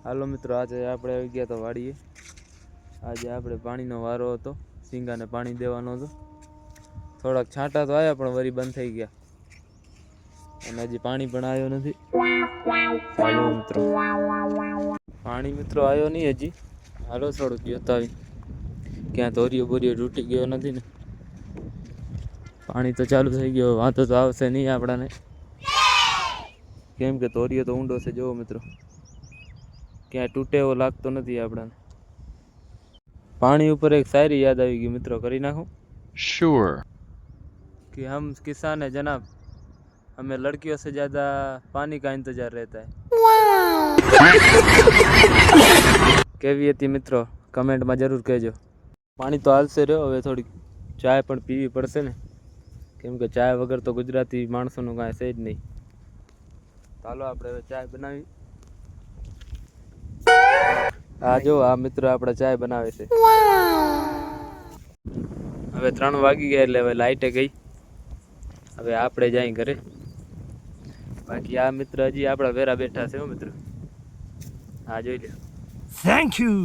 હાલો મિત્રો, આજે આપણે આવી ગયા તો વાડીએ. આજે આપણે પાણીનો વારો હતો, સિંગાને પાણી દેવાનો હતો. થોડાક છાંટા તો આવ્યા પણ વળી બંધ થઈ ગયા અને હજી પાણી પણ આવ્યો નથી. હાલો મિત્રો, પાણી મિત્રો આવ્યો નહીં હજી. હાલો થોડુંક જોતાવી ક્યાં ધોરિયો બોરિયો તૂટી ગયો નથી ને. પાણી તો ચાલુ થઈ ગયો, વાંધો તો આવશે નહીં આપણાને, કેમ કે ધોરિયો તો ઊંડો છે. જોવો મિત્રો, ક્યાંય તૂટે એવો લાગતો નથી આપણને. પાણી ઉપર એક શાયરી યાદ આવી ગઈ મિત્રો, કરી નાખું? Sure. कि हम किसान है जनाब, हमें लड़कियों से ज्यादा पानी का इंतजार रहता है. કેવી હતી મિત્રો, કમેન્ટમાં જરૂર કહેજો. પાણી તો હાલશે રહ્યો, હવે થોડીક ચાય પણ પીવી પડશે ને, કેમ કે ચાય વગર તો ગુજરાતી માણસોનું કાંઈ છે જ નહીં. ચાલો આપણે હવે ચાય બનાવી. હા જો આ મિત્રો આપણે ચાય બનાવે છે. હવે 3 વાગી ગયા એટલે હવે લાઈટે ગઈ. હવે આપણે જાય ઘરે. બાકી આ મિત્ર હજી આપણા વેરા બેઠા છે. હો મિત્રો, હા જોઈ લે. Thank you.